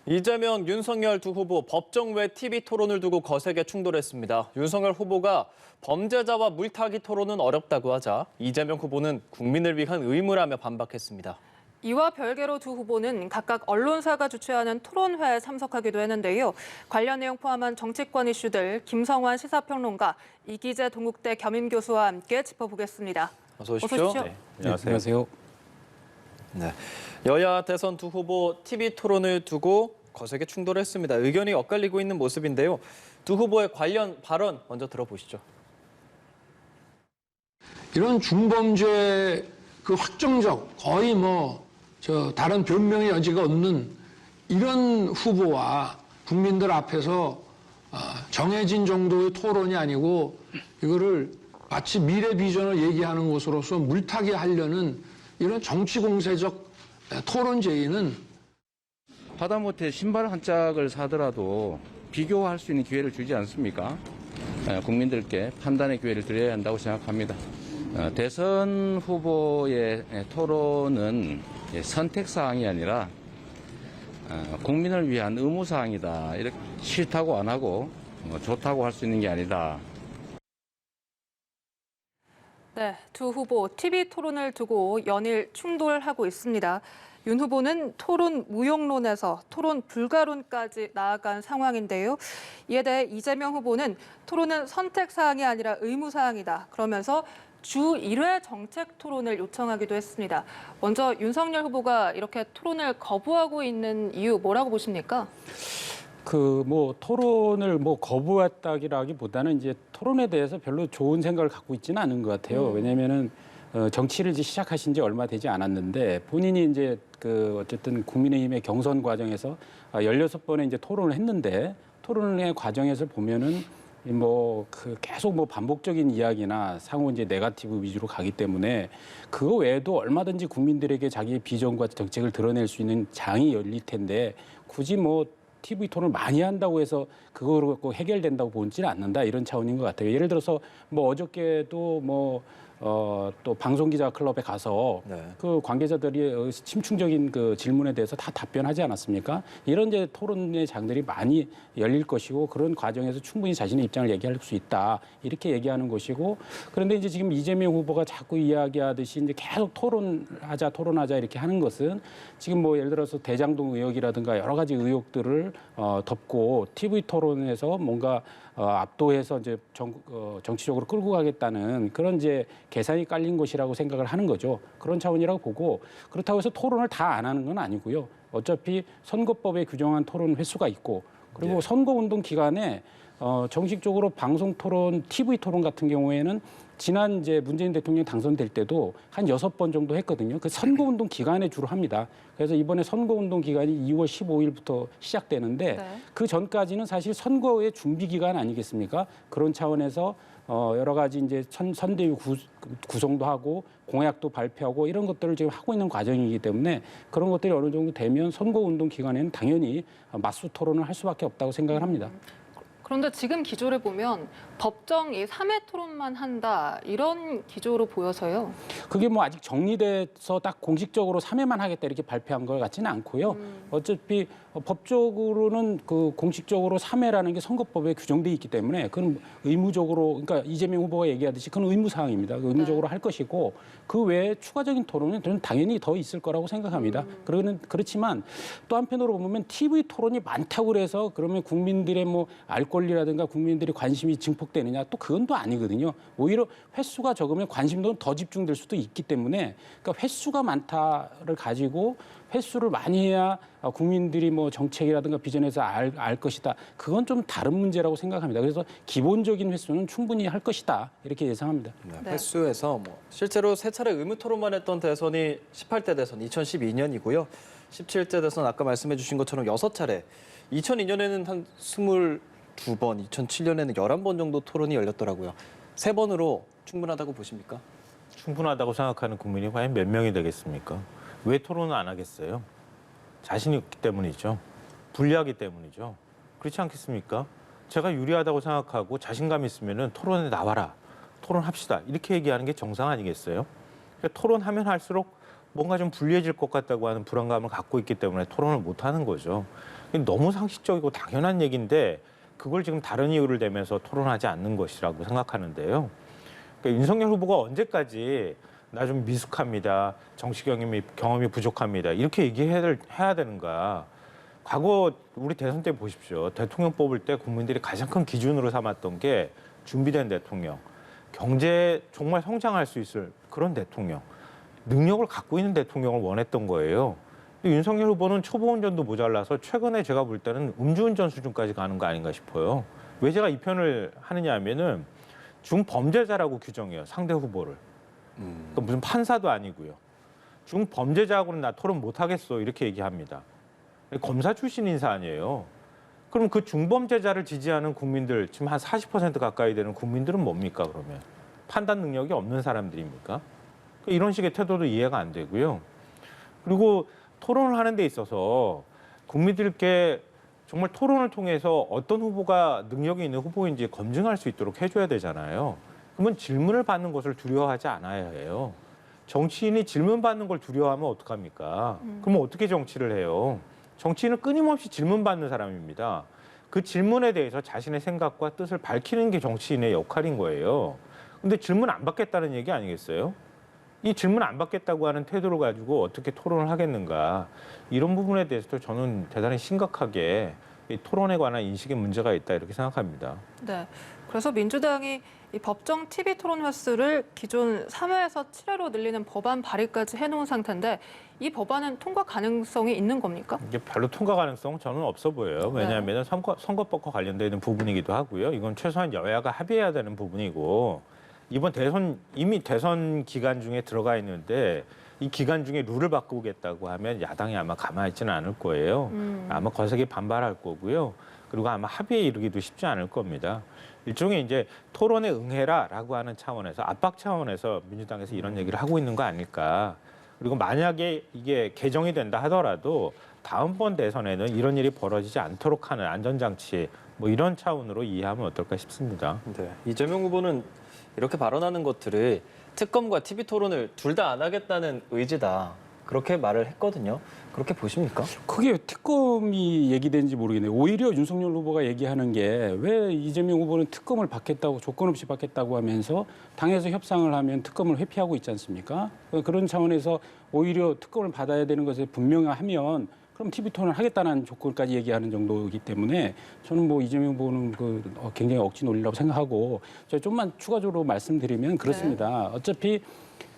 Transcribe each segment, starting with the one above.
이재명, 윤석열 두 후보 법정 외 TV 토론을 두고 거세게 충돌했습니다. 윤석열 후보가 범죄자와 물타기 토론은 어렵다고 하자 이재명 후보는 국민을 위한 의무라며 반박했습니다. 이와 별개로 두 후보는 각각 언론사가 주최하는 토론회에 참석하기도 했는데요. 관련 내용 포함한 정치권 이슈들 김성환 시사평론가, 이기재 동국대 겸임교수와 함께 짚어보겠습니다. 어서 오십시오. 네, 안녕하세요. 네, 여야 대선 두 후보 TV 토론을 두고 거세게 충돌했습니다. 의견이 엇갈리고 있는 모습인데요. 두 후보의 관련 발언 먼저 들어보시죠. 이런 중범죄 확정적 거의 다른 변명의 여지가 없는 이런 후보와 국민들 앞에서 정해진 정도의 토론이 아니고 이거를 마치 미래 비전을 얘기하는 것으로서 물타기 하려는 이런 정치 공세적 토론 제의는 하다못해 신발 한 짝을 사더라도 비교할 수 있는 기회를 주지 않습니까? 국민들께 판단의 기회를 드려야 한다고 생각합니다. 대선 후보의 토론은 선택사항이 아니라 국민을 위한 의무사항이다. 이렇게 싫다고 안 하고 좋다고 할 수 있는 게 아니다. 네, 두 후보 TV 토론을 두고 연일 충돌하고 있습니다. 윤 후보는 토론 무용론에서 토론 불가론까지 나아간 상황인데요. 이에 대해 이재명 후보는 토론은 선택사항이 아니라 의무사항이다. 그러면서 주 1회 정책 토론을 요청하기도 했습니다. 먼저 윤석열 후보가 이렇게 토론을 거부하고 있는 이유 뭐라고 보십니까? 토론을 거부했다기보다는 이제 토론에 대해서 별로 좋은 생각을 갖고 있지는 않은 것 같아요. 왜냐면은 정치를 이제 시작하신 지 얼마 되지 않았는데 본인이 이제 어쨌든 국민의힘의 경선 과정에서 16번의 이제 토론을 했는데 토론의 과정에서 보면은 계속 반복적인 이야기나 상호 이제 네거티브 위주로 가기 때문에 그거 외에도 얼마든지 국민들에게 자기의 비전과 정책을 드러낼 수 있는 장이 열릴 텐데 굳이 TV 토론을 많이 한다고 해서 그거로 해결된다고 보지는 않는다 이런 차원인 것 같아요. 예를 들어서 어저께도 또 방송기자 클럽에 가서 그 관계자들이 심층적인 그 질문에 대해서 다 답변하지 않았습니까? 이런 이제 토론의 장들이 많이 열릴 것이고 그런 과정에서 충분히 자신의 입장을 얘기할 수 있다 이렇게 얘기하는 것이고 그런데 이제 지금 이재명 후보가 자꾸 이야기하듯이 이제 계속 토론하자 이렇게 하는 것은 지금 예를 들어서 대장동 의혹이라든가 여러 가지 의혹들을 덮고 TV 토론에서 뭔가 압도해서 이제 정치적으로 끌고 가겠다는 그런 이제 계산이 깔린 것이라고 생각을 하는 거죠. 그런 차원이라고 보고 그렇다고 해서 토론을 다 안 하는 건 아니고요. 어차피 선거법에 규정한 토론 횟수가 있고 그리고 선거운동 기간에 정식적으로 방송 토론, TV 토론 같은 경우에는 지난 이제 문재인 대통령이 당선될 때도 한 6번 정도 했거든요. 그 선거운동 기간에 주로 합니다. 그래서 이번에 선거운동 기간이 2월 15일부터 시작되는데 그 전까지는 사실 선거의 준비 기간 아니겠습니까? 그런 차원에서 여러 가지 이제 선대위 구성도 하고 공약도 발표하고 이런 것들을 지금 하고 있는 과정이기 때문에 그런 것들이 어느 정도 되면 선거운동 기간에는 당연히 맞수 토론을 할 수밖에 없다고 생각을 합니다. 그런데 지금 기조를 보면 법정이 3회 토론만 한다 이런 기조로 보여서요. 그게 아직 정리돼서 딱 공식적으로 3회만 하겠다 이렇게 발표한 것 같지는 않고요. 어차피 법적으로는 공식적으로 3회라는 게 선거법에 규정돼 있기 때문에 그건 의무적으로 그러니까 이재명 후보가 얘기하듯이 그건 의무사항입니다. 의무적으로 할 것이고 그 외에 추가적인 토론은 저는 당연히 더 있을 거라고 생각합니다. 그렇지만 또 한편으로 보면 TV 토론이 많다고 해서 그러면 국민들의 알 권리라든가 국민들의 관심이 증폭되느냐 또 그건 또 아니거든요. 오히려 횟수가 적으면 관심도는 더 집중될 수도 있기 때문에 그러니까 횟수가 많다를 가지고 횟수를 많이 해야 국민들이 정책이라든가 비전에서 알 것이다. 그건 좀 다른 문제라고 생각합니다. 그래서 기본적인 횟수는 충분히 할 것이다. 이렇게 예상합니다. 횟수에서 실제로 세 차례 의무 토론만 했던 대선이 18대 대선 2012년이고요. 17대 대선 아까 말씀해 주신 것처럼 6차례. 2002년에는 한 22번, 2007년에는 11번 정도 토론이 열렸더라고요. 3번으로 충분하다고 보십니까? 충분하다고 생각하는 국민이 과연 몇 명이 되겠습니까? 왜 토론을 안 하겠어요? 자신이 없기 때문이죠. 불리하기 때문이죠. 그렇지 않겠습니까? 제가 유리하다고 생각하고 자신감 있으면 토론에 나와라. 토론합시다. 이렇게 얘기하는 게 정상 아니겠어요? 그러니까 토론하면 할수록 뭔가 좀 불리해질 것 같다고 하는 불안감을 갖고 있기 때문에 토론을 못 하는 거죠. 너무 상식적이고 당연한 얘기인데 그걸 지금 다른 이유를 대면서 토론하지 않는 것이라고 생각하는데요. 그러니까 윤석열 후보가 언제까지 나 좀 미숙합니다. 정치 경험이 부족합니다. 이렇게 해야 되는가. 과거 우리 대선 때 보십시오. 대통령 뽑을 때 국민들이 가장 큰 기준으로 삼았던 게 준비된 대통령, 경제 정말 성장할 수 있을 그런 대통령, 능력을 갖고 있는 대통령을 원했던 거예요. 근데 윤석열 후보는 초보 운전도 모자라서 최근에 제가 볼 때는 음주운전 수준까지 가는 거 아닌가 싶어요. 왜 제가 이 편을 하느냐 하면은 중범죄자라고 규정해요. 상대 후보를. 그러니까 무슨 판사도 아니고요. 중범죄자하고는 나 토론 못 하겠어 이렇게 얘기합니다. 검사 출신 인사 아니에요. 그럼 그 중범죄자를 지지하는 국민들 지금 한 40% 가까이 되는 국민들은 뭡니까 그러면? 판단 능력이 없는 사람들입니까? 이런 식의 태도도 이해가 안 되고요. 그리고 토론을 하는 데 있어서 국민들께 정말 토론을 통해서 어떤 후보가 능력이 있는 후보인지 검증할 수 있도록 해줘야 되잖아요. 그러면 질문을 받는 것을 두려워하지 않아야 해요. 정치인이 질문 받는 걸 두려워하면 어떡합니까? 그러면 어떻게 정치를 해요? 정치인은 끊임없이 질문받는 사람입니다. 그 질문에 대해서 자신의 생각과 뜻을 밝히는 게 정치인의 역할인 거예요. 근데 질문 안 받겠다는 얘기 아니겠어요? 이 질문 안 받겠다고 하는 태도를 가지고 어떻게 토론을 하겠는가. 이런 부분에 대해서도 저는 대단히 심각하게 이 토론에 관한 인식에 문제가 있다 이렇게 생각합니다. 네. 그래서 민주당이 이 법정 TV 토론 횟수를 기존 3회에서 7회로 늘리는 법안 발의까지 해놓은 상태인데 이 법안은 통과 가능성이 있는 겁니까? 이게 별로 통과 가능성은 저는 없어 보여요. 왜냐하면 선거법과 관련되는 부분이기도 하고요. 이건 최소한 여야가 합의해야 되는 부분이고 이번 이미 대선 기간 중에 들어가 있는데 이 기간 중에 룰을 바꾸겠다고 하면 야당이 아마 가만히 있지는 않을 거예요. 아마 거세게 반발할 거고요. 그리고 아마 합의에 이르기도 쉽지 않을 겁니다. 일종의 이제 토론에 응해라라고 하는 차원에서 압박 차원에서 민주당에서 이런 얘기를 하고 있는 거 아닐까. 그리고 만약에 이게 개정이 된다 하더라도 다음번 대선에는 이런 일이 벌어지지 않도록 하는 안전장치 뭐 이런 차원으로 이해하면 어떨까 싶습니다. 네. 이재명 후보는 이렇게 발언하는 것들을 특검과 TV 토론을 둘 다 안 하겠다는 의지다. 그렇게 말을 했거든요. 그렇게 보십니까? 그게 특검이 얘기되는지 모르겠네요. 오히려 윤석열 후보가 얘기하는 게 왜 이재명 후보는 특검을 받겠다고 조건 없이 받겠다고 하면서 당에서 협상을 하면 특검을 회피하고 있지 않습니까? 그런 차원에서 오히려 특검을 받아야 되는 것에 분명하면 그럼 TV 토론을 하겠다는 조건까지 얘기하는 정도이기 때문에 저는 뭐 이재명 후보는 굉장히 억지 논리라고 생각하고 제가 좀만 추가적으로 말씀드리면 그렇습니다. 어차피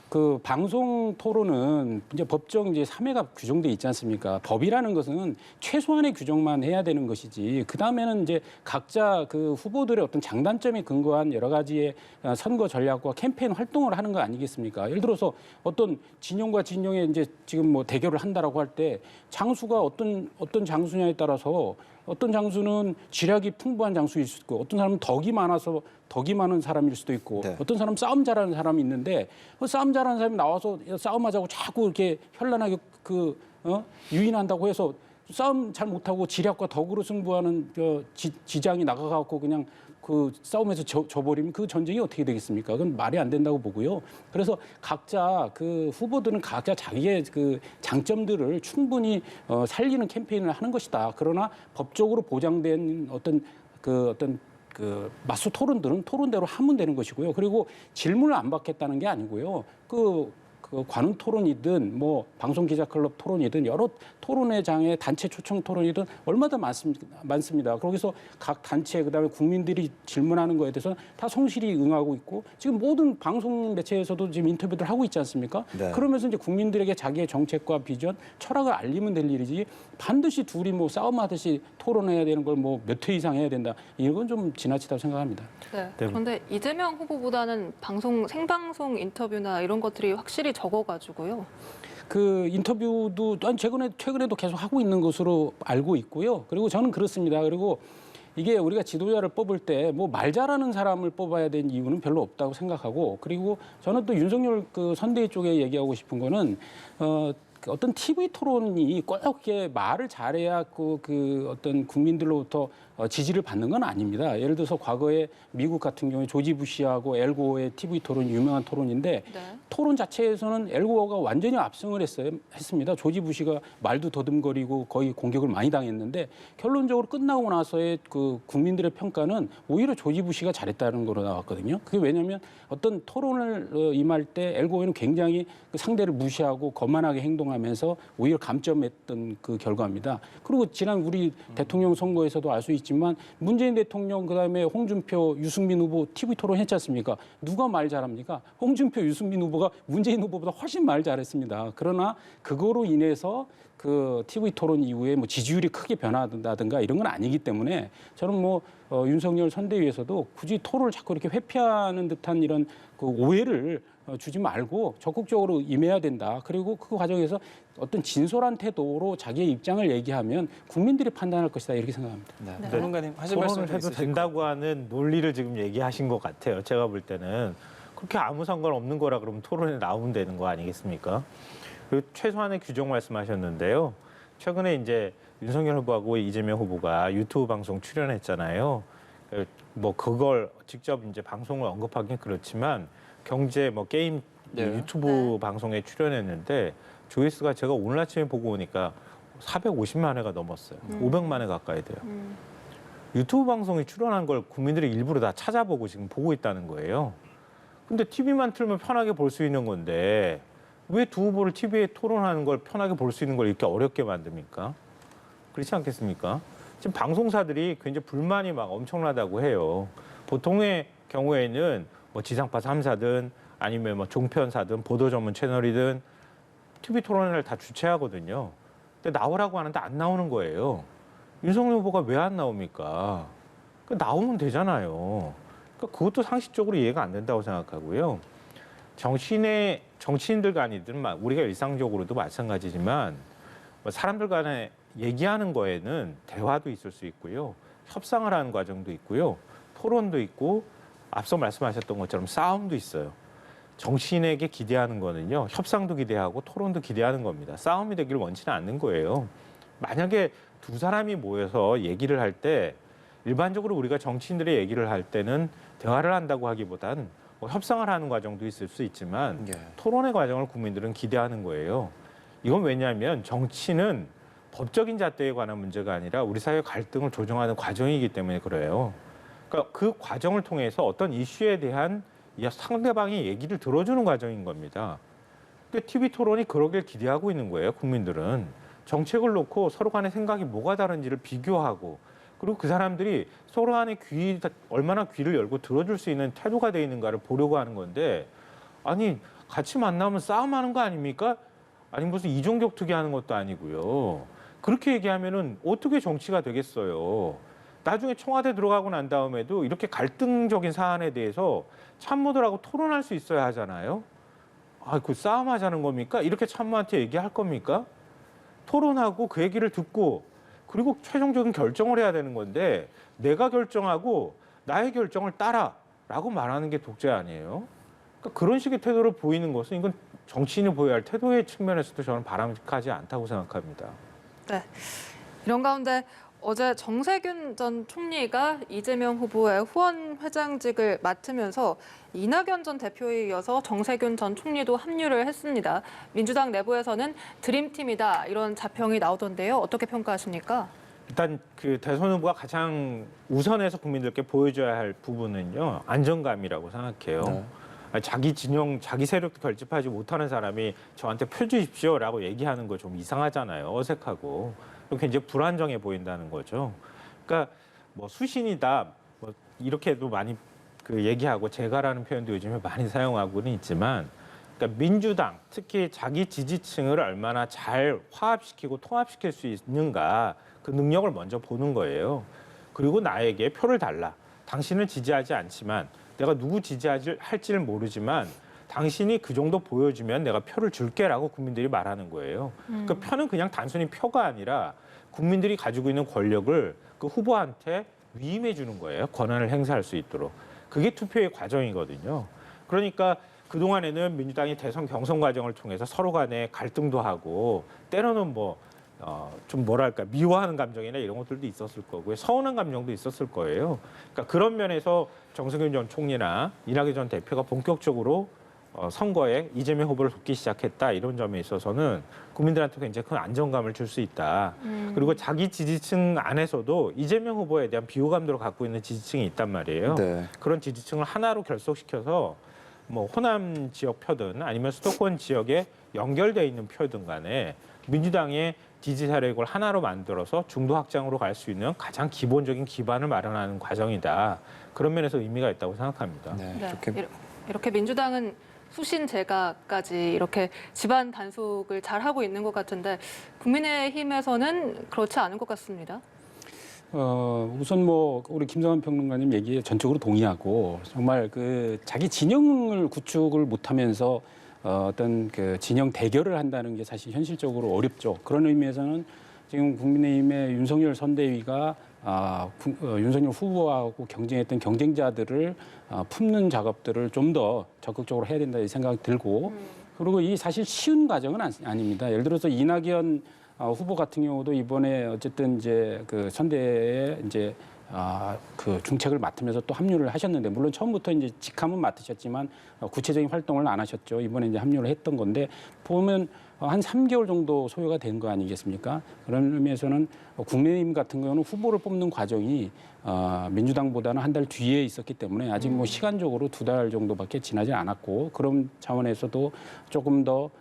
그 방송 토론은 이제 법정 이제 3회가 규정돼 있지 않습니까? 법이라는 것은 최소한의 규정만 해야 되는 것이지. 그 다음에는 이제 각자 그 후보들의 어떤 장단점에 근거한 여러 가지의 선거 전략과 캠페인 활동을 하는 거 아니겠습니까? 예를 들어서 어떤 진영과 진영의 이제 지금 뭐 대결을 한다라고 할 때 장수가 어떤 장수냐에 따라서 어떤 장수는 지략이 풍부한 장수일 수도 있고 어떤 사람은 덕이 많아서 덕이 많은 사람일 수도 있고 네. 어떤 사람은 싸움 잘하는 사람이 있는데 싸움 잘하는 사람이 나와서 싸움하자고 자꾸 이렇게 현란하게 유인한다고 해서 싸움 잘 못하고 지략과 덕으로 승부하는 지장이 나가갖고 그냥 그 싸움에서 져버리면 그 전쟁이 어떻게 되겠습니까? 그건 말이 안 된다고 보고요. 그래서 각자 그 후보들은 각자 자기의 그 장점들을 충분히 살리는 캠페인을 하는 것이다. 그러나 법적으로 보장된 어떤 맞수 토론들은 토론대로 하면 되는 것이고요. 그리고 질문을 안 받겠다는 게 아니고요. 그 관훈 토론이든 뭐 방송 기자 클럽 토론이든 여러 토론회 장에 단체 초청 토론이든 얼마나 많습니다. 거기서 각 단체 그다음에 국민들이 질문하는 거에 대해서 다 성실히 응하고 있고 지금 모든 방송 매체에서도 지금 인터뷰를 하고 있지 않습니까? 네. 그러면서 이제 국민들에게 자기의 정책과 비전, 철학을 알리면 될 일이지 반드시 둘이 뭐 싸움하듯이 토론해야 되는 걸 뭐 몇 회 이상 해야 된다. 이건 좀 지나치다고 생각합니다. 네. 그런데 이재명 후보보다는 생방송 인터뷰나 이런 것들이 확실히 적어가지고요. 그 인터뷰도 최근에도 계속 하고 있는 것으로 알고 있고요. 그리고 저는 그렇습니다. 그리고 이게 우리가 지도자를 뽑을 때 뭐 말 잘하는 사람을 뽑아야 되는 이유는 별로 없다고 생각하고 그리고 저는 또 윤석열 그 선대위 쪽에 얘기하고 싶은 거는 그 어떤 TV 토론이 꼭 이렇게 말을 잘해야 그 어떤 국민들로부터 지지를 받는 건 아닙니다. 예를 들어서 과거에 미국 같은 경우에 조지 부시하고 엘 고어의 TV 토론이 유명한 토론인데 네. 토론 자체에서는 엘 고어가 완전히 압승을 했습니다. 조지 부시가 말도 더듬거리고 거의 공격을 많이 당했는데 결론적으로 끝나고 나서의 그 국민들의 평가는 오히려 조지 부시가 잘했다는 거로 나왔거든요. 그게 왜냐하면 어떤 토론을 임할 때 엘 고어는 굉장히 그 상대를 무시하고 거만하게 행동하면서 오히려 감점했던 그 결과입니다. 그리고 지난 우리 대통령 선거에서도 알 수 있지만 문재인 대통령 그다음에 홍준표, 유승민 후보 TV 토론 했지 않습니까? 누가 말 잘합니까? 홍준표, 유승민 후보가 문재인 후보보다 훨씬 말 잘했습니다. 그러나 그거로 인해서 그 TV 토론 이후에 뭐 지지율이 크게 변화한다든가 이런 건 아니기 때문에 저는 뭐 윤석열 선대위에서도 굳이 토론을 자꾸 이렇게 회피하는 듯한 이런 그 오해를 주지 말고 적극적으로 임해야 된다. 그리고 그 과정에서 어떤 진솔한 태도로 자기의 입장을 얘기하면 국민들이 판단할 것이다. 이렇게 생각합니다. 네. 전문가님 하실 말씀 토론을 해도 된다고 하는 논리를 지금 얘기하신 것 같아요. 제가 볼 때는 그렇게 아무 상관없는 거라 그러면 토론에 나오면 되는 거 아니겠습니까? 그리고 최소한의 규정 말씀하셨는데요. 최근에 이제 윤석열 후보하고 이재명 후보가 유튜브 방송 출연했잖아요. 뭐 그걸 직접 이제 방송을 언급하긴 그렇지만 경제 뭐 게임 유튜브 방송에 출연했는데 조회수가 제가 오늘 아침에 보고 오니까 450만 회가 넘었어요. 500만 회 가까이 돼요. 유튜브 방송에 출연한 걸 국민들이 일부러 다 찾아보고 지금 보고 있다는 거예요. 근데 TV만 틀면 편하게 볼 수 있는 건데 왜 두 후보를 TV에 토론하는 걸 편하게 볼 수 있는 걸 이렇게 어렵게 만듭니까? 그렇지 않겠습니까? 지금 방송사들이 굉장히 불만이 막 엄청나다고 해요. 보통의 경우에는 뭐 지상파 3사든 아니면 뭐 종편사든 보도 전문 채널이든 TV 토론회를 다 주최하거든요. 근데 나오라고 하는데 안 나오는 거예요. 윤석열 후보가 왜 안 나옵니까? 나오면 되잖아요. 그러니까 그것도 상식적으로 이해가 안 된다고 생각하고요. 정치인들 간이든 우리가 일상적으로도 마찬가지지만 사람들 간에 얘기하는 거에는 대화도 있을 수 있고요. 협상을 하는 과정도 있고요. 토론도 있고 앞서 말씀하셨던 것처럼 싸움도 있어요. 정치인에게 기대하는 거는요. 협상도 기대하고 토론도 기대하는 겁니다. 싸움이 되길 원치는 않는 거예요. 만약에 두 사람이 모여서 얘기를 할 때 일반적으로 우리가 정치인들의 얘기를 할 때는 대화를 한다고 하기보단 뭐 협상을 하는 과정도 있을 수 있지만 토론의 과정을 국민들은 기대하는 거예요. 이건 왜냐하면 정치는 법적인 잣대에 관한 문제가 아니라 우리 사회 갈등을 조정하는 과정이기 때문에 그래요. 그러니까 그 과정을 통해서 어떤 이슈에 대한 상대방의 얘기를 들어주는 과정인 겁니다. 근데 TV 토론이 그러길 기대하고 있는 거예요, 국민들은. 정책을 놓고 서로 간의 생각이 뭐가 다른지를 비교하고 그리고 그 사람들이 서로 간의 얼마나 귀를 열고 들어줄 수 있는 태도가 돼 있는가를 보려고 하는 건데 아니 같이 만나면 싸움하는 거 아닙니까? 아니 무슨 이종격투기 하는 것도 아니고요. 그렇게 얘기하면은 어떻게 정치가 되겠어요. 나중에 청와대 들어가고 난 다음에도 이렇게 갈등적인 사안에 대해서 참모들하고 토론할 수 있어야 하잖아요. 아, 그 싸움하자는 겁니까? 이렇게 참모한테 얘기할 겁니까? 토론하고 그 얘기를 듣고 그리고 최종적인 결정을 해야 되는 건데 내가 결정하고 나의 결정을 따라라고 말하는 게 독재 아니에요? 그러니까 그런 식의 태도를 보이는 것은 이건 정치인이 보여야 할 태도의 측면에서도 저는 바람직하지 않다고 생각합니다. 네. 이런 가운데 어제 정세균 전 총리가 이재명 후보의 후원 회장직을 맡으면서 이낙연 전 대표에 이어서 정세균 전 총리도 합류를 했습니다. 민주당 내부에서는 드림팀이다 이런 자평이 나오던데요. 어떻게 평가하십니까? 일단 그 대선 후보가 가장 우선해서 국민들께 보여줘야 할 부분은요. 안정감이라고 생각해요. 자기 진영, 자기 세력도 결집하지 못하는 사람이 저한테 표 주십시오라고 얘기하는 거 좀 이상하잖아요. 어색하고. 굉장히 불안정해 보인다는 거죠. 그러니까 뭐 수신이다 뭐 이렇게도 많이 그 얘기하고 제가라는 표현도 요즘에 많이 사용하고는 있지만 그러니까 민주당 특히 자기 지지층을 얼마나 잘 화합시키고 통합시킬 수 있는가 그 능력을 먼저 보는 거예요. 그리고 나에게 표를 달라. 당신을 지지하지 않지만 내가 누구 지지할지를 모르지만 당신이 그 정도 보여주면 내가 표를 줄게라고 국민들이 말하는 거예요. 그 표는 그냥 단순히 표가 아니라 국민들이 가지고 있는 권력을 그 후보한테 위임해 주는 거예요. 권한을 행사할 수 있도록. 그게 투표의 과정이거든요. 그러니까 그동안에는 민주당이 대선 경선 과정을 통해서 서로 간에 갈등도 하고 때로는 좀 뭐랄까 미워하는 감정이나 이런 것들도 있었을 거고요. 서운한 감정도 있었을 거예요. 그러니까 그런 면에서 정세균 전 총리나 이낙연 전 대표가 본격적으로 선거에 이재명 후보를 돕기 시작했다 이런 점에 있어서는 국민들한테 굉장히 큰 안정감을 줄 수 있다. 그리고 자기 지지층 안에서도 이재명 후보에 대한 비호감도를 갖고 있는 지지층이 있단 말이에요. 네. 그런 지지층을 하나로 결속시켜서 호남 지역 표든 아니면 수도권 지역에 연결돼 있는 표든 간에 민주당의 지지 세력을 하나로 만들어서 중도 확장으로 갈 수 있는 가장 기본적인 기반을 마련하는 과정이다. 그런 면에서 의미가 있다고 생각합니다. 네, 네, 이렇게 민주당은 수신 제가까지 이렇게 집안 단속을 잘 하고 있는 것 같은데 국민의힘에서는 그렇지 않은 것 같습니다. 우선 우리 김성환 평론가님 얘기에 전적으로 동의하고 정말 그 자기 진영을 구축을 못하면서 어떤 그 진영 대결을 한다는 게 사실 현실적으로 어렵죠. 그런 의미에서는 지금 국민의힘의 윤석열 선대위가 윤석열 후보하고 경쟁했던 경쟁자들을 품는 작업들을 좀 더 적극적으로 해야 된다 이 생각이 들고 그리고 이 사실 쉬운 과정은 아닙니다. 예를 들어서 이낙연 후보 같은 경우도 이번에 어쨌든 이제 그 선대에 이제 그 중책을 맡으면서 또 합류를 하셨는데 물론 처음부터 이제 직함은 맡으셨지만 구체적인 활동을 안 하셨죠. 이번에 이제 합류를 했던 건데 보면 한 3개월 정도 소요가 된 거 아니겠습니까? 그런 의미에서는 국민의힘 같은 경우는 후보를 뽑는 과정이 민주당보다는 한 달 뒤에 있었기 때문에 아직 시간적으로 2달 정도밖에 지나지 않았고 그런 차원에서도 조금 더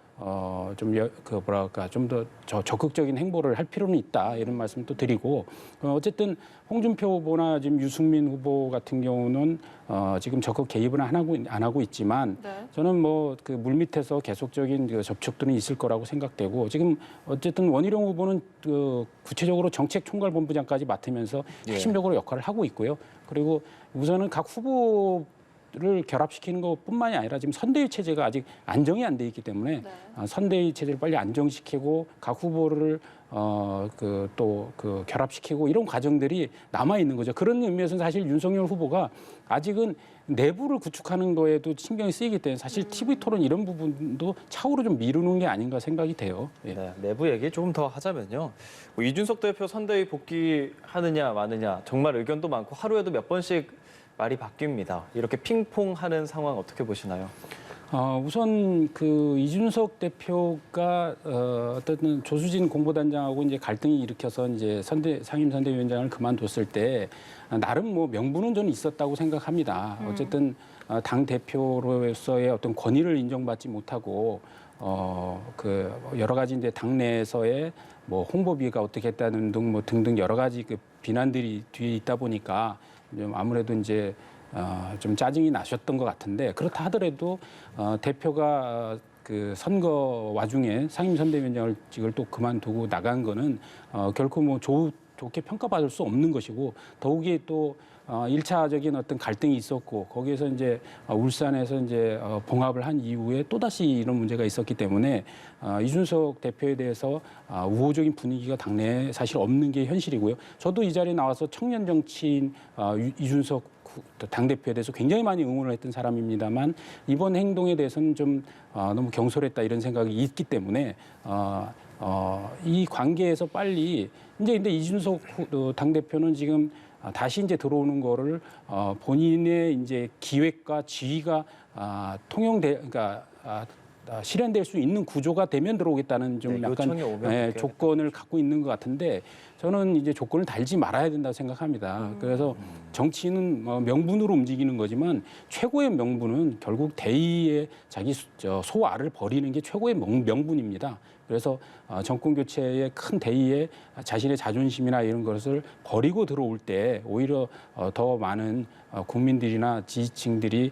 좀 더 적극적인 행보를 할 필요는 있다 이런 말씀도 드리고 어쨌든 홍준표 후보나 지금 유승민 후보 같은 경우는 지금 적극 개입은 안 하고 있지만 네. 저는 그 물밑에서 계속적인 그 접촉들은 있을 거라고 생각되고 지금 어쨌든 원희룡 후보는 그 구체적으로 정책총괄본부장까지 맡으면서 핵심적으로 역할을 하고 있고요. 그리고 우선은 각 후보를 결합시키는 것뿐만이 아니라 지금 선대위 체제가 아직 안정이 안 돼 있기 때문에 선대위 체제를 빨리 안정시키고 각 후보를 그 결합시키고 이런 과정들이 남아 있는 거죠. 그런 의미에서는 사실 윤석열 후보가 아직은 내부를 구축하는 거에도 신경이 쓰이기 때문에 사실 TV 토론 이런 부분도 차후로 좀 미루는 게 아닌가 생각이 돼요. 예. 네, 내부 얘기 조금 더 하자면요. 이준석 대표 선대위 복귀하느냐 마느냐 정말 의견도 많고 하루에도 몇 번씩 말이 바뀝니다. 이렇게 핑퐁하는 상황 어떻게 보시나요? 우선 그 이준석 대표가 어떤 조수진 공보단장하고 이제 갈등이 일으켜서 이제 상임 선대위원장을 그만뒀을 때 나름 명분은 저는 있었다고 생각합니다. 어쨌든 당 대표로서의 어떤 권위를 인정받지 못하고 그 여러 가지 이제 당내에서의 홍보비가 어떻게 했다는 등 등등 여러 가지 그 비난들이 뒤에 있다 보니까 좀 아무래도 이제 좀 짜증이 나셨던 것 같은데 그렇다 하더라도 대표가 그 선거 와중에 상임선대위원장직을 또 그만두고 나간 거는 결코 좋게 평가받을 수 없는 것이고 더욱이 또 1차적인 어떤 갈등이 있었고 거기에서 이제 울산에서 이제 봉합을 한 이후에 또다시 이런 문제가 있었기 때문에 이준석 대표에 대해서 우호적인 분위기가 당내에 사실 없는 게 현실이고요. 저도 이 자리에 나와서 청년 정치인 이준석 당대표에 대해서 굉장히 많이 응원을 했던 사람입니다만 이번 행동에 대해서는 좀 너무 경솔했다 이런 생각이 있기 때문에 이 관계에서 빨리 근데 이준석 당대표는 지금 다시 이제 들어오는 거를 본인의 이제 기획과 지휘가 그러니까 실현될 수 있는 구조가 되면 들어오겠다는 좀 약간 조건을 갖고 있는 것 같은데 저는 이제 조건을 달지 말아야 된다고 생각합니다. 그래서 정치는 명분으로 움직이는 거지만 최고의 명분은 결국 대의에 자기 소아를 버리는 게 최고의 명분입니다. 그래서 정권 교체의 큰 대의에 자신의 자존심이나 이런 것을 버리고 들어올 때 오히려 더 많은 국민들이나 지지층들이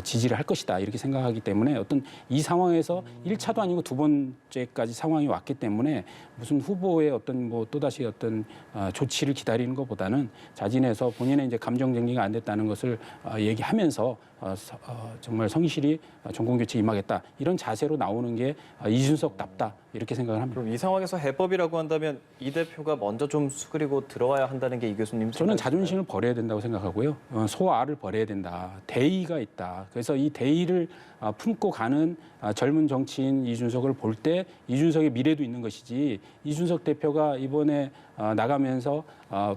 지지를 할 것이다 이렇게 생각하기 때문에 어떤 이 상황에서 1차도 아니고 2번째까지 상황이 왔기 때문에 무슨 후보의 어떤 또다시 어떤 조치를 기다리는 것보다는 자진해서 본인의 이제 감정 정리가 안 됐다는 것을 얘기하면서 정말 성실히 정권 교체 임하겠다 이런 자세로 나오는 게 이준석답다 이렇게 생각을 합니다. 그럼 이 상황에서 해법이라고 한다면 이 대표가 먼저 좀 수그리고 들어와야 한다는 게 이 교수님 저는 생각이신가요? 자존심을 버려야 된다고 생각하고요. 소아를 버려야 된다. 대의가 있다. 그래서 이 대의를 품고 가는 젊은 정치인 이준석을 볼 때 이준석의 미래도 있는 것이지 이준석 대표가 이번에 나가면서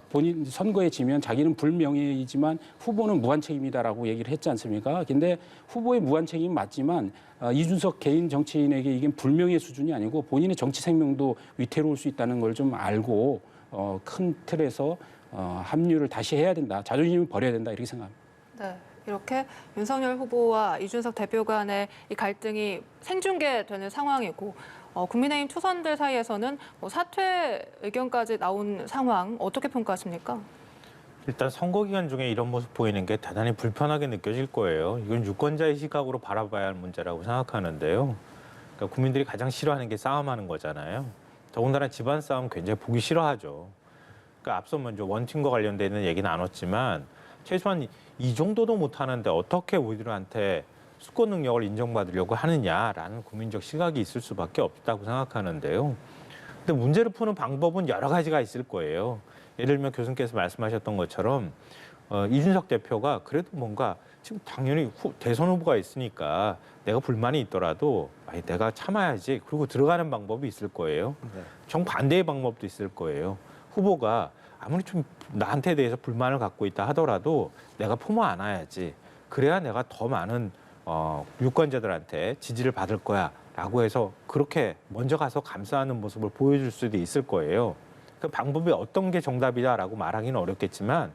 본인 선거에 지면 자기는 불명예이지만 후보는 무한 책임이다라고 얘기를 했지 않습니까? 근데 후보의 무한 책임은 맞지만 이준석 개인 정치인에게 이게 불명예 수준이 아니고 본인의 정치 생명도 위태로울 수 있다는 걸 좀 알고 큰 틀에서 합류를 다시 해야 된다. 자존심을 버려야 된다. 이렇게 생각합니다. 네, 이렇게 윤석열 후보와 이준석 대표 간의 이 갈등이 생중계되는 상황이고 국민의힘 초선들 사이에서는 뭐 사퇴 의견까지 나온 상황 어떻게 평가하십니까? 일단 선거 기간 중에 이런 모습 보이는 게 대단히 불편하게 느껴질 거예요. 이건 유권자의 시각으로 바라봐야 할 문제라고 생각하는데요. 그러니까 국민들이 가장 싫어하는 게 싸움하는 거잖아요. 더군다나 집안 싸움 굉장히 보기 싫어하죠. 그러니까 앞서 먼저 원팀과 관련돼 있는 얘기 나눴지만 최소한 이 정도도 못하는데 어떻게 우리들한테 수권 능력을 인정받으려고 하느냐라는 국민적 시각이 있을 수밖에 없다고 생각하는데요. 근데 문제를 푸는 방법은 여러 가지가 있을 거예요. 예를 들면 교수님께서 말씀하셨던 것처럼 이준석 대표가 그래도 뭔가 지금 당연히 대선 후보가 있으니까 내가 불만이 있더라도 아니, 내가 참아야지. 그리고 들어가는 방법이 있을 거예요. 네. 정반대의 방법도 있을 거예요. 후보가 아무리 좀 나한테 대해서 불만을 갖고 있다 하더라도 내가 품어 안아야지. 그래야 내가 더 많은 유권자들한테 지지를 받을 거야라고 해서 그렇게 먼저 가서 감싸는 모습을 보여줄 수도 있을 거예요. 그 방법이 어떤 게 정답이다라고 말하기는 어렵겠지만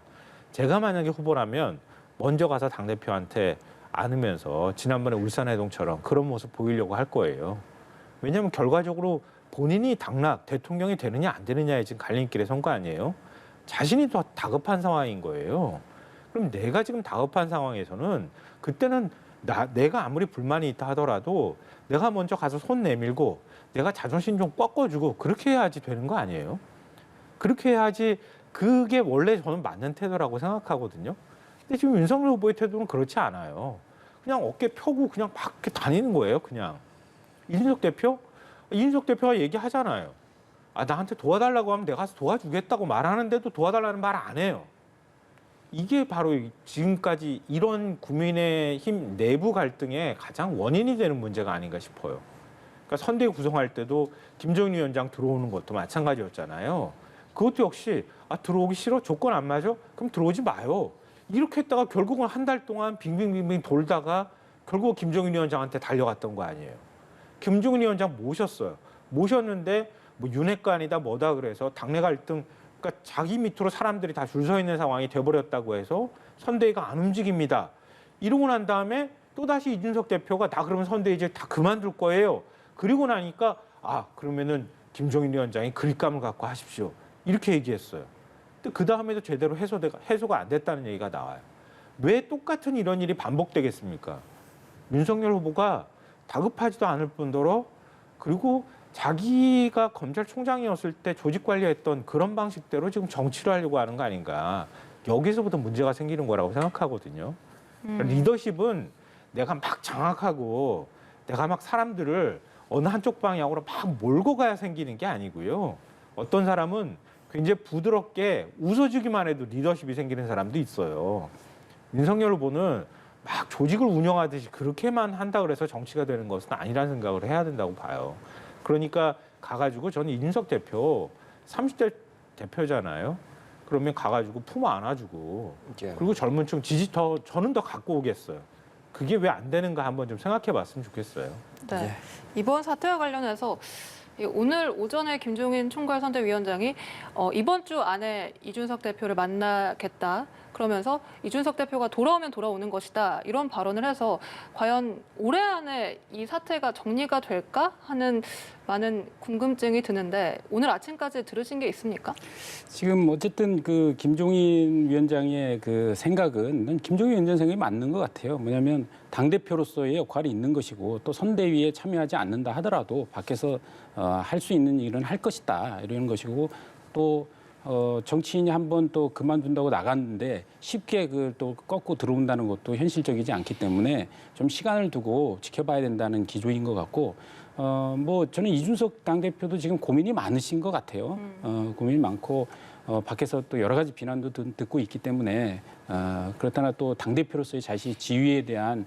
제가 만약에 후보라면 먼저 가서 당대표한테 안으면서 지난번에 울산해동처럼 그런 모습 보이려고 할 거예요. 왜냐하면 결과적으로 본인이 당락 대통령이 되느냐 안 되느냐에 지금 갈림길의 선거 아니에요. 자신이 더 다급한 상황인 거예요. 그럼 내가 지금 다급한 상황에서는 그때는 내가 아무리 불만이 있다 하더라도 내가 먼저 가서 손 내밀고 내가 자존심 좀 꺾어주고 그렇게 해야지 되는 거 아니에요. 그렇게 해야지 그게 원래 저는 맞는 태도라고 생각하거든요. 근데 지금 윤석열 후보의 태도는 그렇지 않아요. 그냥 어깨 펴고 그냥 막 이렇게 다니는 거예요. 그냥. 이준석 대표가 얘기하잖아요. 나한테 도와달라고 하면 내가 가서 도와주겠다고 말하는데도 도와달라는 말 안 해요. 이게 바로 지금까지 이런 국민의힘 내부 갈등의 가장 원인이 되는 문제가 아닌가 싶어요. 그러니까 선대위 구성할 때도 김정인 위원장 들어오는 것도 마찬가지였잖아요. 그것도 역시 들어오기 싫어? 조건 안 맞아? 그럼 들어오지 마요. 이렇게 했다가 결국은 한 달 동안 빙빙빙빙 돌다가 결국 김정인 위원장한테 달려갔던 거 아니에요. 김정인 위원장 모셨어요. 모셨는데 뭐 윤핵관이다 뭐다 그래서 당내 갈등 그러니까 자기 밑으로 사람들이 다 줄 서 있는 상황이 돼버렸다고 해서 선대위가 안 움직입니다. 이러고 난 다음에 또다시 이준석 대표가 나 그러면 선대위 이제 다 그만둘 거예요. 그리고 나니까 그러면은 김정인 위원장이 그립감을 갖고 하십시오. 이렇게 얘기했어요. 근데 그 다음에도 제대로 해소가 안 됐다는 얘기가 나와요. 왜 똑같은 이런 일이 반복되겠습니까? 윤석열 후보가 다급하지도 않을 뿐더러 그리고 자기가 검찰총장이었을 때 조직 관리했던 그런 방식대로 지금 정치를 하려고 하는 거 아닌가. 여기서부터 문제가 생기는 거라고 생각하거든요. 리더십은 내가 막 장악하고 내가 막 사람들을 어느 한쪽 방향으로 막 몰고 가야 생기는 게 아니고요. 어떤 사람은 굉장히 부드럽게 웃어주기만 해도 리더십이 생기는 사람도 있어요. 윤석열 후보는 막 조직을 운영하듯이 그렇게만 한다 그래서 정치가 되는 것은 아니라는 생각을 해야 된다고 봐요. 그러니까 가가지고 저는 이준석 대표 30대 대표잖아요. 그러면 가가지고 품어 안아주고 그리고 젊은 층 지지 저는 더 갖고 오겠어요. 그게 왜 안 되는가 한번 좀 생각해 봤으면 좋겠어요. 네. 이번 사태와 관련해서 오늘 오전에 김종인 총괄선대위원장이 이번 주 안에 이준석 대표를 만나겠다. 그러면서 이준석 대표가 돌아오면 돌아오는 것이다. 이런 발언을 해서 과연 올해 안에 이 사태가 정리가 될까 하는 많은 궁금증이 드는데 오늘 아침까지 들으신 게 있습니까? 지금 어쨌든 그 김종인 위원장의 그 생각은 김종인 위원장 생각이 맞는 것 같아요. 뭐냐면 당대표로서의 역할이 있는 것이고 또 선대위에 참여하지 않는다 하더라도 밖에서 할 수 있는 일은 할 것이다. 이런 것이고 또 정치인이 한번 또 그만둔다고 나갔는데 쉽게 그 또 꺾고 들어온다는 것도 현실적이지 않기 때문에 좀 시간을 두고 지켜봐야 된다는 기조인 것 같고 뭐 저는 이준석 당대표도 지금 고민이 많으신 것 같아요. 고민이 많고 밖에서 또 여러 가지 비난도 듣고 있기 때문에 그렇다나 또 당대표로서의 자신의 지위에 대한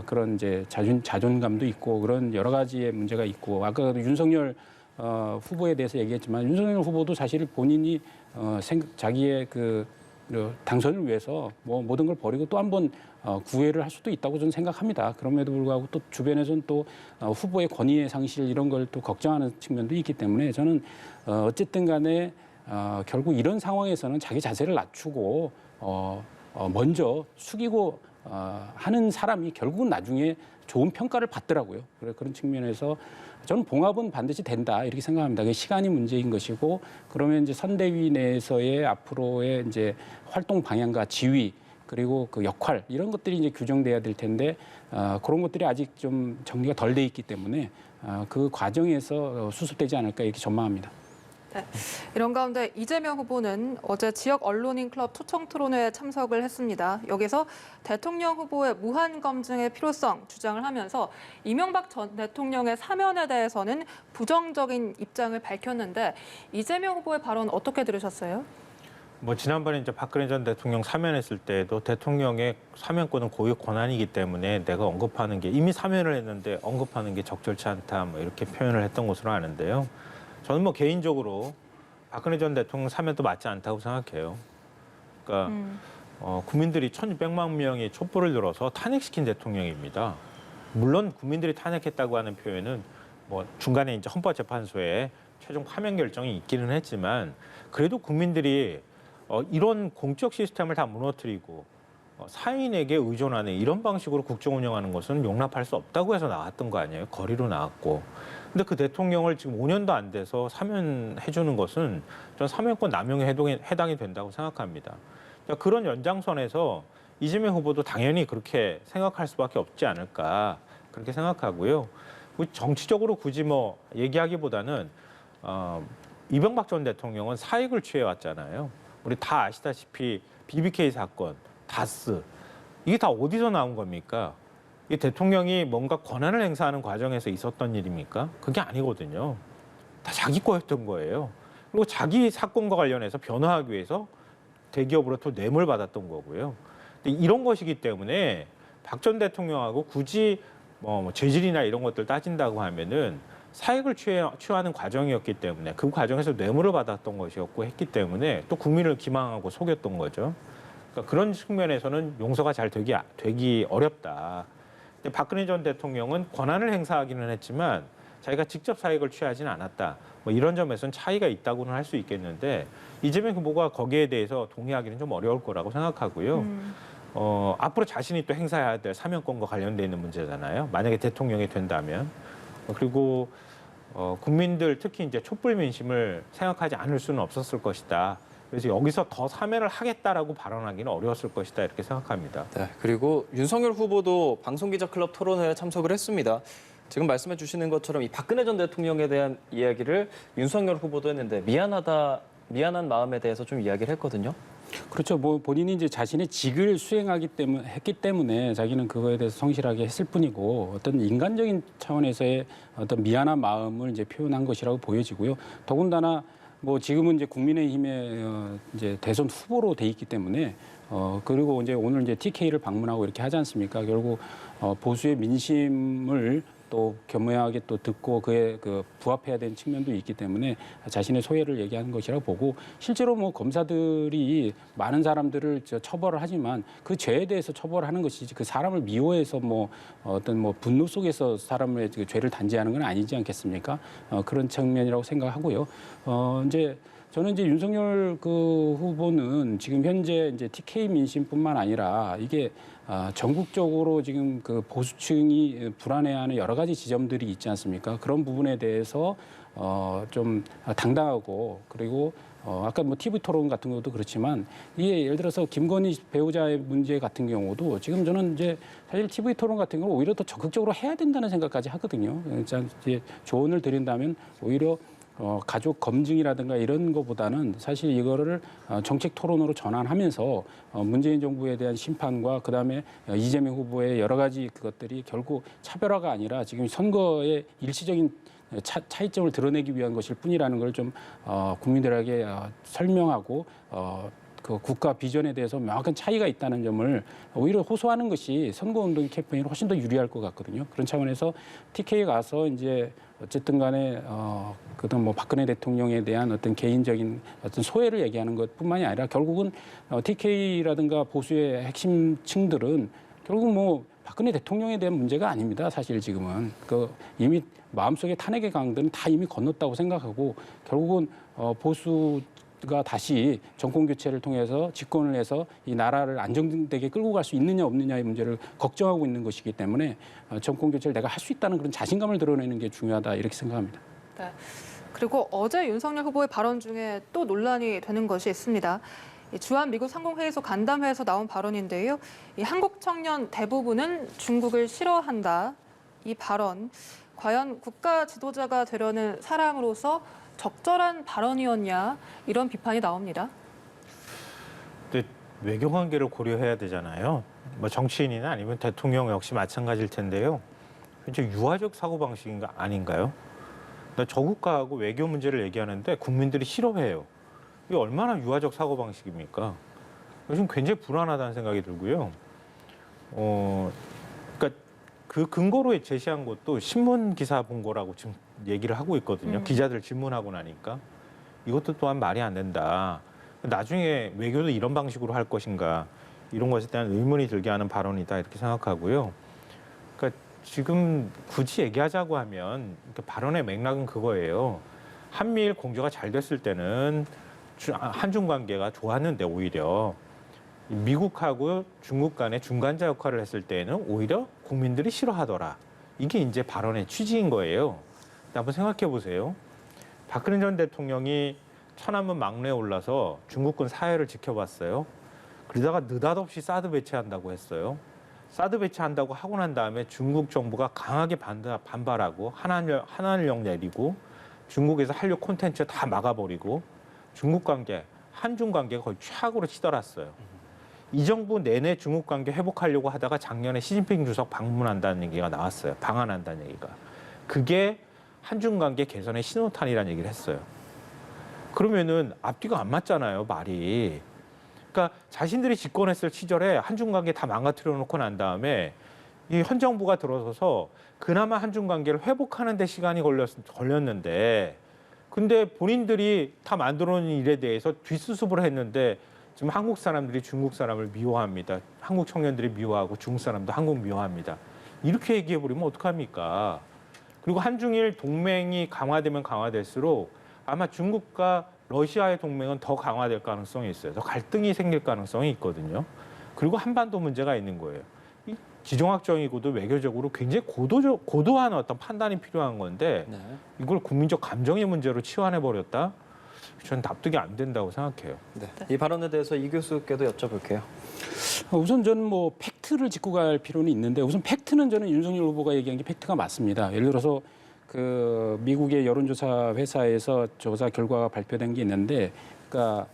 그런 이제 자존감도 있고 그런 여러 가지의 문제가 있고 아까 윤석열 후보에 대해서 얘기했지만 윤석열 후보도 사실 본인이 자기의 그 당선을 위해서 뭐 모든 걸 버리고 또 한 번 구애를 할 수도 있다고 저는 생각합니다. 그럼에도 불구하고 또 주변에서는 또 후보의 권위의 상실 이런 걸 또 걱정하는 측면도 있기 때문에 저는 어쨌든 간에 결국 이런 상황에서는 자기 자세를 낮추고 먼저 숙이고 하는 사람이 결국은 나중에 좋은 평가를 받더라고요. 그런 측면에서 저는 봉합은 반드시 된다 이렇게 생각합니다. 그 시간이 문제인 것이고 그러면 이제 선대위 내에서의 앞으로의 이제 활동 방향과 지위 그리고 그 역할 이런 것들이 이제 규정돼야 될 텐데 그런 것들이 아직 좀 정리가 덜 돼 있기 때문에 그 과정에서 수습되지 않을까 이렇게 전망합니다. 네. 이런 가운데 이재명 후보는 어제 지역 언론인 클럽 초청 토론회에 참석을 했습니다. 여기서 대통령 후보의 무한 검증의 필요성 주장을 하면서 이명박 전 대통령의 사면에 대해서는 부정적인 입장을 밝혔는데 이재명 후보의 발언 어떻게 들으셨어요? 뭐 지난번에 이제 박근혜 전 대통령 사면했을 때에도 대통령의 사면권은 고유 권한이기 때문에 내가 언급하는 게 이미 사면을 했는데 언급하는 게 적절치 않다 뭐 이렇게 표현을 했던 것으로 아는데요. 저는 뭐 개인적으로 박근혜 전 대통령 사면도 맞지 않다고 생각해요. 그러니까 국민들이 1,600만 명이 촛불을 들어서 탄핵시킨 대통령입니다. 물론 국민들이 탄핵했다고 하는 표현은 뭐 중간에 이제 헌법재판소에 최종 파면 결정이 있기는 했지만 그래도 국민들이 이런 공적 시스템을 다 무너뜨리고 사인에게 의존하는 이런 방식으로 국정 운영하는 것은 용납할 수 없다고 해서 나왔던 거 아니에요? 거리로 나왔고. 근데 그 대통령을 지금 5년도 안 돼서 사면해 주는 것은 전 사면권 남용에 해당이 된다고 생각합니다. 그러니까 그런 연장선에서 이재명 후보도 당연히 그렇게 생각할 수밖에 없지 않을까 그렇게 생각하고요. 정치적으로 굳이 뭐 얘기하기보다는 이명박 전 대통령은 사익을 취해왔잖아요. 우리 다 아시다시피 BBK 사건, 다스 이게 다 어디서 나온 겁니까? 이 대통령이 뭔가 권한을 행사하는 과정에서 있었던 일입니까? 그게 아니거든요. 다 자기 거였던 거예요. 그리고 자기 사건과 관련해서 변호하기 위해서 대기업으로부터 뇌물 받았던 거고요. 근데 이런 것이기 때문에 박 전 대통령하고 굳이 뭐 죄질이나 이런 것들 따진다고 하면은 사익을 취하는 과정이었기 때문에 그 과정에서 뇌물을 받았던 것이었고 했기 때문에 또 국민을 기망하고 속였던 거죠. 그러니까 그런 측면에서는 용서가 잘 되기 어렵다. 근데 박근혜 전 대통령은 권한을 행사하기는 했지만 자기가 직접 사익을 취하지는 않았다. 뭐 이런 점에서는 차이가 있다고는 할 수 있겠는데 이재명 후보가 거기에 대해서 동의하기는 좀 어려울 거라고 생각하고요. 앞으로 자신이 또 행사해야 될 사면권과 관련돼 있는 문제잖아요. 만약에 대통령이 된다면. 그리고 국민들 특히 이제 촛불 민심을 생각하지 않을 수는 없었을 것이다. 그래서 여기서 더 사면을 하겠다라고 발언하기는 어려웠을 것이다 이렇게 생각합니다. 네, 그리고 윤석열 후보도 방송기자클럽 토론회에 참석을 했습니다. 지금 말씀해 주시는 것처럼 이 박근혜 전 대통령에 대한 이야기를 윤석열 후보도 했는데 미안한 마음에 대해서 좀 이야기를 했거든요. 그렇죠. 뭐 본인이 이제 자신의 직을 했기 때문에 자기는 그거에 대해서 성실하게 했을 뿐이고 어떤 인간적인 차원에서의 어떤 미안한 마음을 이제 표현한 것이라고 보여지고요. 더군다나 뭐 지금은 이제 국민의힘의 이제 대선 후보로 돼 있기 때문에 그리고 이제 오늘 이제 TK를 방문하고 이렇게 하지 않습니까? 결국 보수의 민심을 또 겸허하게 또 듣고 그에 부합해야 되는 측면도 있기 때문에 자신의 소회를 얘기하는 것이라고 보고 실제로 뭐 검사들이 많은 사람들을 처벌을 하지만 그 죄에 대해서 처벌하는 것이지 그 사람을 미워해서 뭐 어떤 뭐 분노 속에서 사람의 그 죄를 단죄하는 건 아니지 않겠습니까? 그런 측면이라고 생각하고요. 이제 저는 이제 윤석열 후보는 지금 현재 이제 TK 민심뿐만 아니라 이게 전국적으로 지금 그 보수층이 불안해하는 여러 가지 지점들이 있지 않습니까? 그런 부분에 대해서 좀 당당하고 그리고 아까 뭐 TV 토론 같은 것도 그렇지만 이게 예를 들어서 김건희 배우자의 문제 같은 경우도 지금 저는 이제 사실 TV 토론 같은 경우는 오히려 더 적극적으로 해야 된다는 생각까지 하거든요. 이제 조언을 드린다면 오히려 가족 검증이라든가 이런 거보다는 사실 이거를 정책 토론으로 전환하면서 문재인 정부에 대한 심판과 그다음에 이재명 후보의 여러 가지 그것들이 결국 차별화가 아니라 지금 선거의 일시적인 차이점을 드러내기 위한 것일 뿐이라는 걸 좀 국민들에게 설명하고 그 국가 비전에 대해서 명확한 차이가 있다는 점을 오히려 호소하는 것이 선거운동 캠페인이 훨씬 더 유리할 것 같거든요. 그런 차원에서 TK에 가서 이제 어쨌든 간에 그다음 뭐 박근혜 대통령에 대한 어떤 개인적인 어떤 소회를 얘기하는 것뿐만이 아니라 결국은 TK라든가 보수의 핵심 층들은 결국 뭐 박근혜 대통령에 대한 문제가 아닙니다. 사실 지금은 이미 마음속에 탄핵의 강들은 다 이미 건넜다고 생각하고 결국은 보수가 다시 정권 교체를 통해서 집권을 해서 이 나라를 안정되게 끌고 갈 수 있느냐 없느냐의 문제를 걱정하고 있는 것이기 때문에 정권 교체를 내가 할 수 있다는 그런 자신감을 드러내는 게 중요하다 이렇게 생각합니다. 네. 그리고 어제 윤석열 후보의 발언 중에 또 논란이 되는 것이 있습니다. 주한 미국 상공회의소 간담회에서 나온 발언인데요. 이 한국 청년 대부분은 중국을 싫어한다. 이 발언 과연 국가 지도자가 되려는 사람으로서 적절한 발언이었냐 이런 비판이 나옵니다. 근데 외교 관계를 고려해야 되잖아요. 뭐 정치인이나 아니면 대통령 역시 마찬가지일 텐데요. 굉장히 유화적 사고 방식인가 아닌가요? 저국가하고 외교 문제를 얘기하는데 국민들이 싫어해요. 이게 얼마나 유화적 사고 방식입니까? 요즘 굉장히 불안하다는 생각이 들고요. 그러니까 그 근거로 제시한 것도 신문 기사 본 거라고 지금 얘기를 하고 있거든요. 기자들 질문하고 나니까 이것도 또한 말이 안 된다. 나중에 외교도 이런 방식으로 할 것인가 이런 것에 대한 의문이 들게 하는 발언이다 이렇게 생각하고요. 그러니까 지금 굳이 얘기하자고 하면 발언의 맥락은 그거예요. 한미일 공조가 잘 됐을 때는 한중 관계가 좋았는데 오히려 미국하고 중국 간의 중간자 역할을 했을 때에는 오히려 국민들이 싫어하더라. 이게 이제 발언의 취지인 거예요. 한번 생각해 보세요. 박근혜 전 대통령이 천안문 막내에 올라서 중국군 사회를 지켜봤어요. 그러다가 느닷없이 사드 배치한다고 했어요. 사드 배치한다고 하고 난 다음에 중국 정부가 강하게 반발하고 한한령 내리고 중국에서 한류 콘텐츠 다 막아버리고 중국 관계, 한중 관계가 거의 최악으로 치달았어요. 이 정부 내내 중국 관계 회복하려고 하다가 작년에 시진핑 주석 방문한다는 얘기가 나왔어요. 방한한다는 얘기가. 그게 한중 관계 개선의 신호탄이라는 얘기를 했어요. 그러면은 앞뒤가 안 맞잖아요, 말이. 그러니까 자신들이 집권했을 시절에 한중 관계 다 망가뜨려 놓고 난 다음에 이 현 정부가 들어서서 그나마 한중 관계를 회복하는 데 시간이 걸렸는데 근데 본인들이 다 만들어 놓은 일에 대해서 뒷수습을 했는데 지금 한국 사람들이 중국 사람을 미워합니다. 한국 청년들이 미워하고 중국 사람도 한국 미워합니다. 이렇게 얘기해 버리면 어떡합니까? 그리고 한중일 동맹이 강화되면 강화될수록 아마 중국과 러시아의 동맹은 더 강화될 가능성이 있어요. 더 갈등이 생길 가능성이 있거든요. 그리고 한반도 문제가 있는 거예요. 이 지정학적이고도 외교적으로 굉장히 고도한 어떤 판단이 필요한 건데 네. 이걸 국민적 감정의 문제로 치환해 버렸다. 저는 납득이 안 된다고 생각해요. 네. 이 발언에 대해서 이 교수께도 여쭤볼게요. 우선 저는 뭐 팩트를 짚고 갈 필요는 있는데 우선 팩트는 저는 윤석열 후보가 얘기한 게 팩트가 맞습니다. 예를 들어서 그 미국의 여론조사 회사에서 조사 결과가 발표된 게 있는데, 그러니까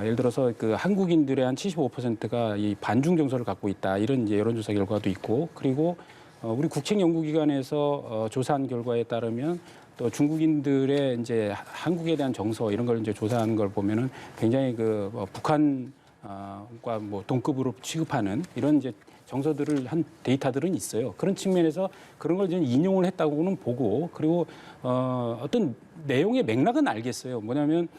예를 들어서 그 한국인들의 한 75%가 이 반중 정서를 갖고 있다 이런 이제 여론조사 결과도 있고, 그리고 우리 국책연구기관에서 조사한 결과에 따르면 또 중국인들의 이제 한국에 대한 정서 이런 걸 이제 조사한 걸 보면은 굉장히 그 북한과 뭐 동급으로 취급하는 이런 이제 정서들을 한 데이터들은 있어요. 그런 측면에서 그런 걸 좀 인용을 했다고는 보고, 그리고 어떤 내용의 맥락은 알겠어요. 뭐냐면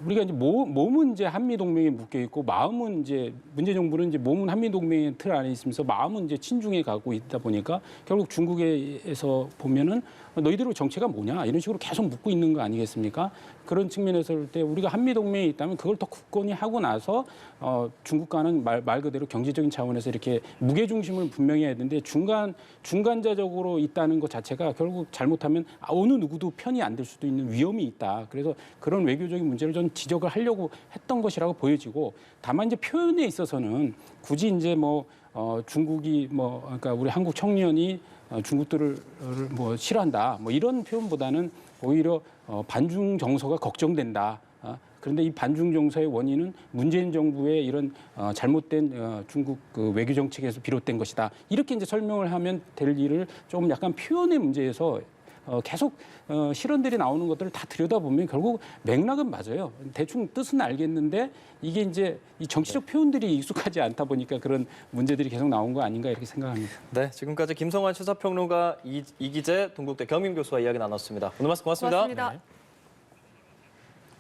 우리가 이제 몸은 이제 한미 동맹에 묶여 있고 마음은 이제 문재 정부는 이제 몸은 한미 동맹의 틀 안에 있으면서 마음은 이제 친중에 가고 있다 보니까 결국 중국에서 보면은 너희들의 정체가 뭐냐 이런 식으로 계속 묻고 있는 거 아니겠습니까? 그런 측면에서 볼 때 우리가 한미 동맹에 있다면 그걸 더 굳건히 하고 나서 중국과는 말 그대로 경제적인 차원에서 이렇게 무게 중심을 분명히 해야 되는데 중간자적으로 있다는 것 자체가 결국 잘못하면 어느 누구도 편이 안 될 수도 있는 위험이 있다. 그래서 그런 외교적인 문제를 좀 지적을 하려고 했던 것이라고 보여지고, 다만 이제 표현에 있어서는 굳이 이제 뭐 중국이 뭐 그러니까 우리 한국 청년이 중국들을 뭐 싫어한다 뭐 이런 표현보다는 오히려 반중 정서가 걱정된다. 그런데 이 반중 정서의 원인은 문재인 정부의 이런 잘못된 중국 그 외교 정책에서 비롯된 것이다. 이렇게 이제 설명을 하면 될 일을 좀 약간 표현의 문제에서 계속 실언들이 나오는 것들을 다 들여다보면 결국 맥락은 맞아요. 대충 뜻은 알겠는데 이게 이제 이 정치적 표현들이 익숙하지 않다 보니까 그런 문제들이 계속 나온 거 아닌가 이렇게 생각합니다. 네, 지금까지 김성환 시사평론가 이기재 동국대 겸임교수와 이야기 나눴습니다. 오늘 말씀 고맙습니다. 고맙습니다.